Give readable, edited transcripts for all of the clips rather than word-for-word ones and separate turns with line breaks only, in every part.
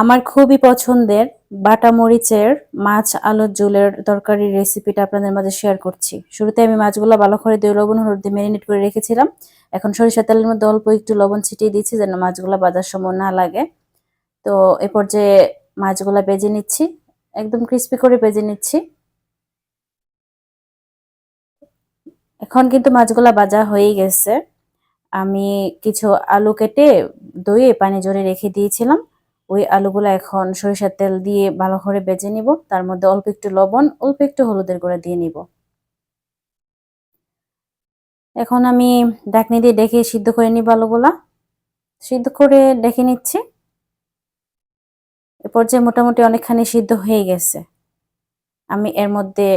আমার খুবই পছন্দের বাটা মরিচের মাছ আলুর ঝোলের তরকারির রেসিপিটা আপনাদের মাঝে শেয়ার করছি। শুরুতে আমি মাছগুলো ভালো করে দই লবণ হলুদ দিয়ে ম্যারিনেট করে রেখেছিলাম। এখন সরিষার তেলের মধ্যে অল্প একটু লবণ ছিটিয়ে দিচ্ছি যেন মাছগুলো ভাজার সময় না লাগে। তো এ পর্যায়ে মাছগুলো ভেজে নিচ্ছি, একদম ক্রিস্পি করে ভেজে নিচ্ছি। এখন কিন্তু মাছগুলা ভাজা হয়ে গেছে। আমি কিছু আলু কেটে ধুয়ে পানি ঝরে রেখে দিয়েছিলাম। ওই আলুগুলো এখন সরিষার তেল দিয়ে ভালো করে ভেজে নিব। তার মধ্যে অল্প একটু লবণ, অল্প একটু হলুদের গুঁড়া দিয়ে নিব। এখন আমি ঢাকনি দিয়ে ডেকে সিদ্ধ করে নিব আলুগুলা। সিদ্ধ করে ডেকে নিচ্ছি। এ পর্যায়ে মোটামুটি অনেকখানি সিদ্ধ হয়ে গেছে। আমি এর মধ্যে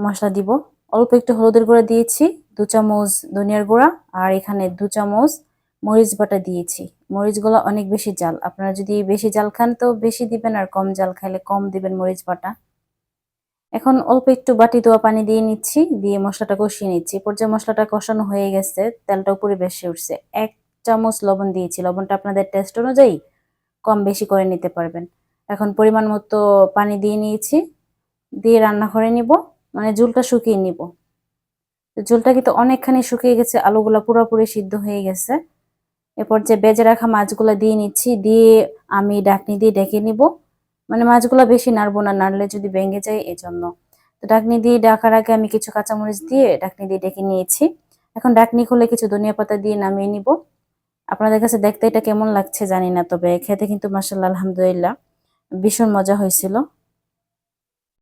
মশলা দিব। অল্প একটু হলুদের গুঁড়া দিয়েছি, 2 চামচ ধনিয়ার গুঁড়া, আর এখানে 2 চামচ মরিচ বাটা দিয়েছি। মরিচগুলো অনেক বেশি ঝাল। আপনারা যদি বেশি ঝাল খান তো বেশি দিবেন, আর কম ঝাল খাইলে কম দিবেন মরিচ বাটা। এখন অল্প একটু বাটি ধোয়া পানি দিয়ে নিচ্ছি, দিয়ে মশলাটা কষিয়ে নিচ্ছি। এ পর্যায়ে মশলাটা কষানো হয়ে গেছে, তেলটা উপরে ভেসে উঠছে। 1 চামচ লবণ দিয়েছি। লবণটা আপনাদের টেস্ট অনুযায়ী কম বেশি করে নিতে পারবেন। এখন পরিমাণ মতো পানি দিয়ে নিয়েছি, দিয়ে রান্না করে নিব, মানে ঝোলটা শুকিয়ে নিব। ঝোলটা কিন্তু অনেকখানি শুকিয়ে গেছে, আলুগুলা পুরোপুরি সিদ্ধ হয়ে গেছে। এরপর যে ভেজে রাখা মাছগুলা দিয়ে নিচ্ছি, দিয়ে আমি ঢাকনি দিয়ে ঢেকে নিব। মানে মাছগুলা বেশি নাড়বো না, নাড়লে যদি ভেঙে যায় এজন্য। তো ঢাকনি দিয়ে ঢাকার আগে আমি কিছু কাঁচামরিচ দিয়ে ঢাকনি দিয়ে ঢেকে নিয়েছি। এখন ঢাকনি খুলে কিছু ধনিয়া পাতা দিয়ে নামিয়ে নিব। আপনাদের কাছে দেখতে এটা কেমন লাগছে জানি না, তবে খেতে কিন্তু মাশাআল্লাহ আলহামদুলিল্লাহ ভীষণ মজা হয়েছিল।